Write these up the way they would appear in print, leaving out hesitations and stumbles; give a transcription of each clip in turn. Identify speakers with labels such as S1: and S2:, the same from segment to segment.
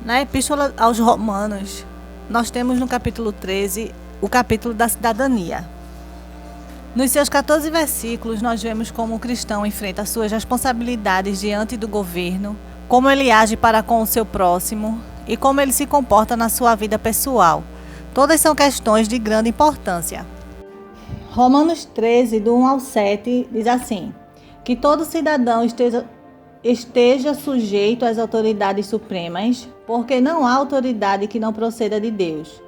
S1: Na Epístola aos Romanos, nós temos no capítulo 13 o capítulo da cidadania. Nos seus 14 versículos, nós vemos como o cristão enfrenta suas responsabilidades diante do governo, como ele age para com o seu próximo e como ele se comporta na sua vida pessoal. Todas são questões de grande importância. Romanos 13, do 1 ao 7, diz assim: que todo cidadão esteja sujeito às autoridades supremas, porque não há autoridade que não proceda de Deus,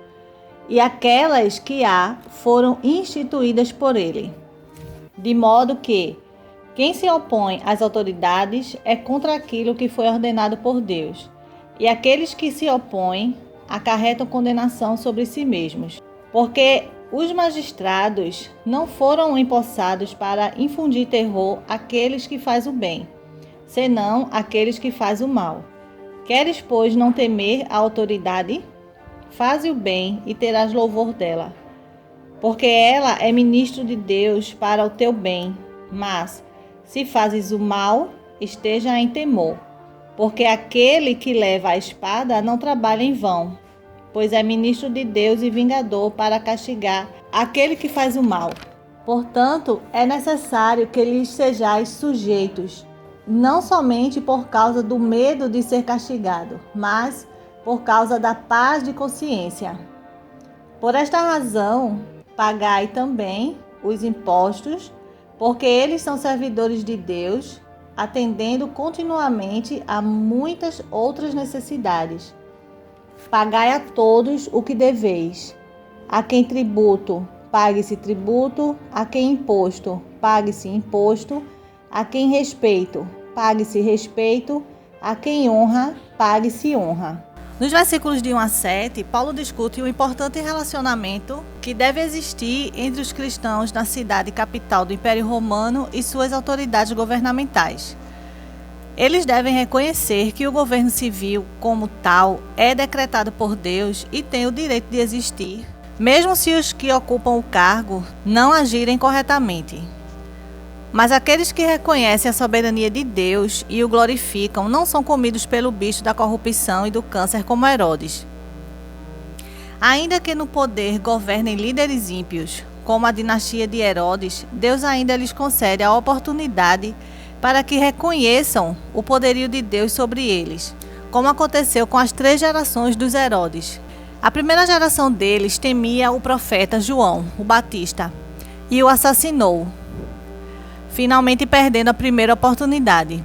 S1: e aquelas que há foram instituídas por ele. De modo que quem se opõe às autoridades é contra aquilo que foi ordenado por Deus, e aqueles que se opõem acarretam condenação sobre si mesmos, porque os magistrados não foram empossados para infundir terror àqueles que fazem o bem, senão àqueles que fazem o mal. Queres, pois, não temer a autoridade? Faze o bem e terás louvor dela, porque ela é ministro de Deus para o teu bem. Mas, se fazes o mal, esteja em temor, porque aquele que leva a espada não trabalha em vão, pois é ministro de Deus e vingador para castigar aquele que faz o mal. Portanto, é necessário que lhes sejais sujeitos, não somente por causa do medo de ser castigado, mas por causa da paz de consciência. Por esta razão, pagai também os impostos, porque eles são servidores de Deus, atendendo continuamente a muitas outras necessidades. Pagai a todos o que deveis. A quem tributo, pague-se tributo. A quem imposto, pague-se imposto. A quem respeito, pague-se respeito. A quem honra, pague-se honra. Nos versículos de 1 a 7, Paulo discute o importante relacionamento que deve existir entre os cristãos na cidade capital do Império Romano e suas autoridades governamentais. Eles devem reconhecer que o governo civil, como tal, é decretado por Deus e tem o direito de existir, mesmo se os que ocupam o cargo não agirem corretamente. Mas aqueles que reconhecem a soberania de Deus e o glorificam não são comidos pelo bicho da corrupção e do câncer como Herodes. Ainda que no poder governem líderes ímpios, como a dinastia de Herodes, Deus ainda lhes concede a oportunidade para que reconheçam o poderio de Deus sobre eles, como aconteceu com as 3 gerações dos Herodes. A primeira geração deles temia o profeta João, o Batista, e o assassinou, finalmente perdendo a primeira oportunidade.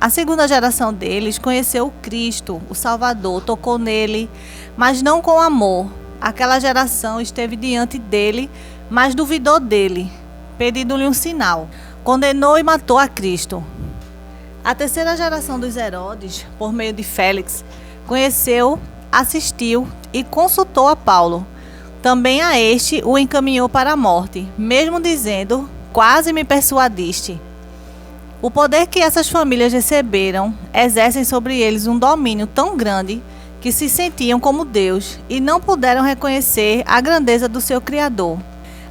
S1: A segunda geração deles conheceu o Cristo, o Salvador, tocou nele, mas não com amor. Aquela geração esteve diante dele, mas duvidou dele, pedindo-lhe um sinal. Condenou e matou a Cristo. A terceira geração dos Herodes, por meio de Félix, conheceu, assistiu e consultou a Paulo. Também a este o encaminhou para a morte, mesmo dizendo: quase me persuadiste. O poder que essas famílias receberam exercem sobre eles um domínio tão grande que se sentiam como Deus e não puderam reconhecer a grandeza do seu Criador.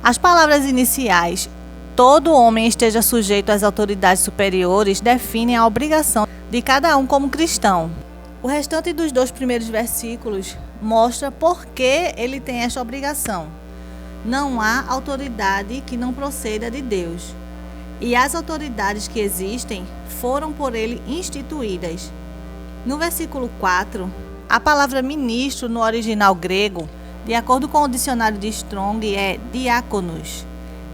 S1: As palavras iniciais, todo homem esteja sujeito às autoridades superiores, definem a obrigação de cada um como cristão. O restante dos 2 primeiros versículos mostra por que ele tem esta obrigação. Não há autoridade que não proceda de Deus, e as autoridades que existem foram por ele instituídas. No versículo 4, a palavra ministro no original grego, de acordo com o dicionário de Strong, é diáconos,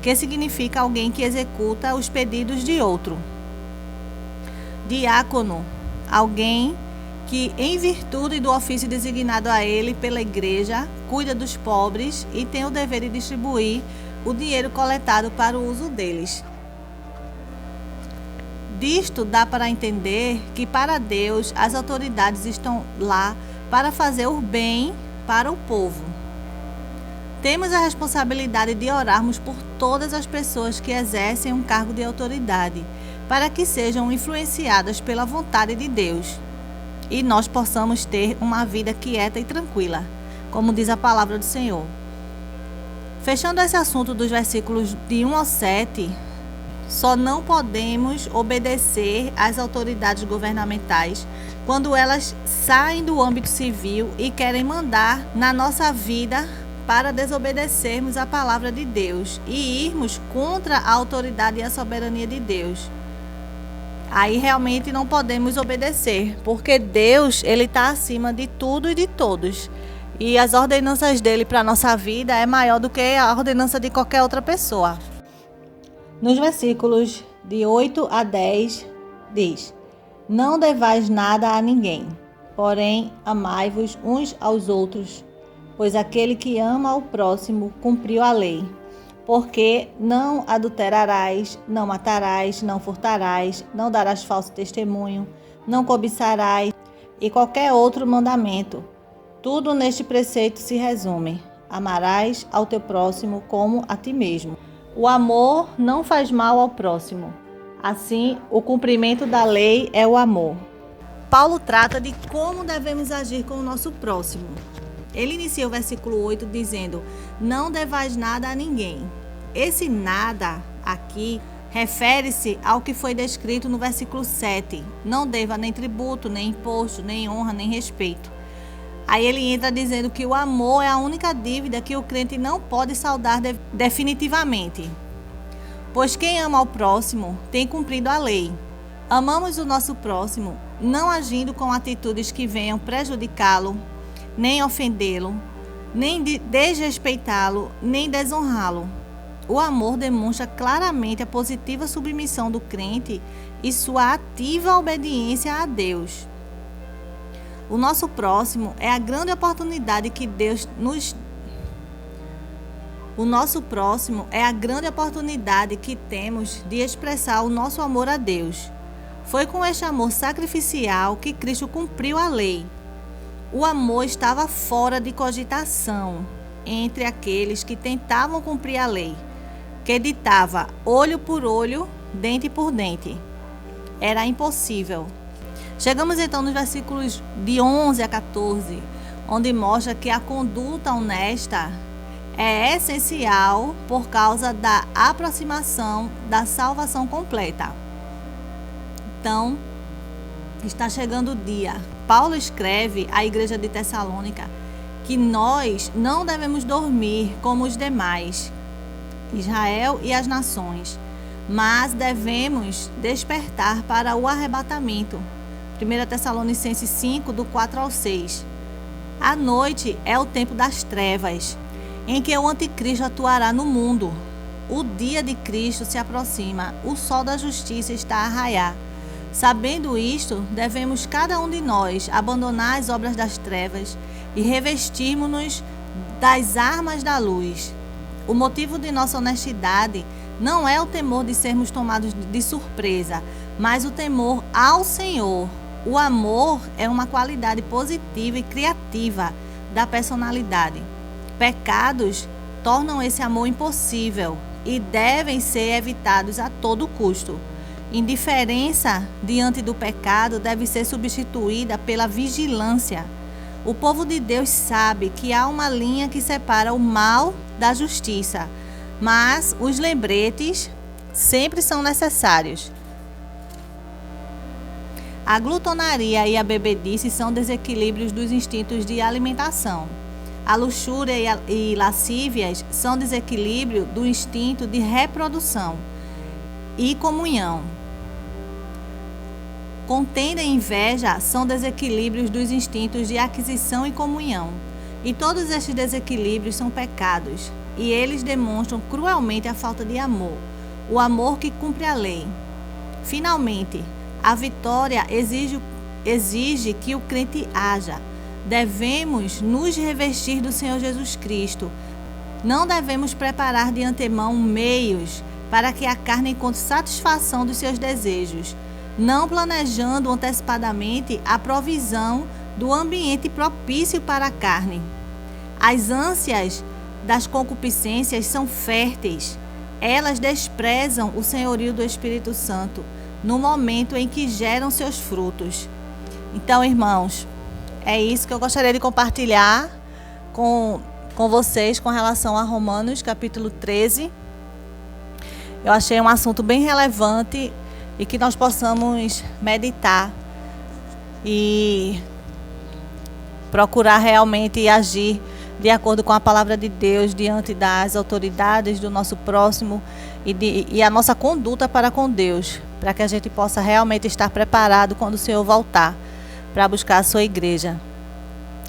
S1: que significa alguém que executa os pedidos de outro. Diácono, alguém que, em virtude do ofício designado a ele pela igreja, cuida dos pobres e tem o dever de distribuir o dinheiro coletado para o uso deles. Disto dá para entender que para Deus as autoridades estão lá para fazer o bem para o povo. Temos a responsabilidade de orarmos por todas as pessoas que exercem um cargo de autoridade, para que sejam influenciadas pela vontade de Deus e nós possamos ter uma vida quieta e tranquila, como diz a palavra do Senhor. Fechando esse assunto dos versículos de 1 ao 7, só não podemos obedecer às autoridades governamentais quando elas saem do âmbito civil e querem mandar na nossa vida para desobedecermos a palavra de Deus e irmos contra a autoridade e a soberania de Deus. Aí realmente não podemos obedecer, porque Deus, ele está acima de tudo e de todos. E as ordenanças dele para a nossa vida é maior do que a ordenança de qualquer outra pessoa. Nos versículos de 8 a 10 diz: Não devais nada a ninguém, porém amai-vos uns aos outros, pois aquele que ama ao próximo cumpriu a lei. Porque não adulterarás, não matarás, não furtarás, não darás falso testemunho, não cobiçarás e qualquer outro mandamento. Tudo neste preceito se resume: amarás ao teu próximo como a ti mesmo. O amor não faz mal ao próximo. Assim, o cumprimento da lei é o amor. Paulo trata de como devemos agir com o nosso próximo. Ele inicia o versículo 8 dizendo: Não devais nada a ninguém. Esse nada aqui refere-se ao que foi descrito no versículo 7. Não deva nem tributo, nem imposto, nem honra, nem respeito. Aí ele entra dizendo que o amor é a única dívida que o crente não pode saldar definitivamente. Pois quem ama ao próximo tem cumprido a lei. Amamos o nosso próximo, não agindo com atitudes que venham prejudicá-lo, nem ofendê-lo, nem desrespeitá-lo, nem desonrá-lo. O amor demonstra claramente a positiva submissão do crente e sua ativa obediência a Deus. O nosso próximo é a grande oportunidade que Deus nos O nosso próximo é a grande oportunidade que temos de expressar o nosso amor a Deus. Foi com este amor sacrificial que Cristo cumpriu a lei. O amor estava fora de cogitação entre aqueles que tentavam cumprir a lei, que ditava olho por olho, dente por dente. Era impossível. Chegamos então nos versículos de 11 a 14, onde mostra que a conduta honesta é essencial por causa da aproximação da salvação completa. Então, está chegando o dia. Paulo escreve à igreja de Tessalônica que nós não devemos dormir como os demais, Israel e as nações, mas devemos despertar para o arrebatamento. 1 Tessalonicenses 5, do 4 ao 6. A noite é o tempo das trevas, em que o anticristo atuará no mundo. O dia de Cristo se aproxima, o sol da justiça está a raiar. Sabendo isto, devemos cada um de nós abandonar as obras das trevas e revestirmos-nos das armas da luz. O motivo de nossa honestidade não é o temor de sermos tomados de surpresa, mas o temor ao Senhor. O amor é uma qualidade positiva e criativa da personalidade. Pecados tornam esse amor impossível e devem ser evitados a todo custo. Indiferença diante do pecado deve ser substituída pela vigilância. O povo de Deus sabe que há uma linha que separa o mal da justiça, mas os lembretes sempre são necessários. A glutonaria e a bebedice são desequilíbrios dos instintos de alimentação. A luxúria e lascívias são desequilíbrio do instinto de reprodução e comunhão. Contenda e inveja são desequilíbrios dos instintos de aquisição e comunhão. E todos estes desequilíbrios são pecados, e eles demonstram cruelmente a falta de amor, o amor que cumpre a lei. Finalmente, a vitória exige que o crente haja. Devemos nos revestir do Senhor Jesus Cristo. Não devemos preparar de antemão meios para que a carne encontre satisfação dos seus desejos, não planejando antecipadamente a provisão do ambiente propício para a carne. As ânsias das concupiscências são férteis. Elas desprezam o senhorio do Espírito Santo no momento em que geram seus frutos. Então, irmãos, é isso que eu gostaria de compartilhar com vocês com relação a Romanos, capítulo 13. Eu achei um assunto bem relevante e que nós possamos meditar e procurar realmente agir de acordo com a palavra de Deus diante das autoridades do nosso próximo e a nossa conduta para com Deus, para que a gente possa realmente estar preparado quando o Senhor voltar para buscar a sua igreja.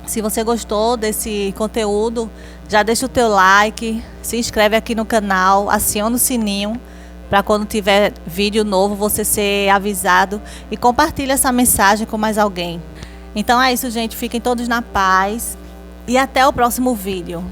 S1: Se você gostou desse conteúdo, já deixa o teu like, se inscreve aqui no canal, aciona o sininho para quando tiver vídeo novo você ser avisado e compartilha essa mensagem com mais alguém. Então é isso, gente. Fiquem todos na paz e até o próximo vídeo.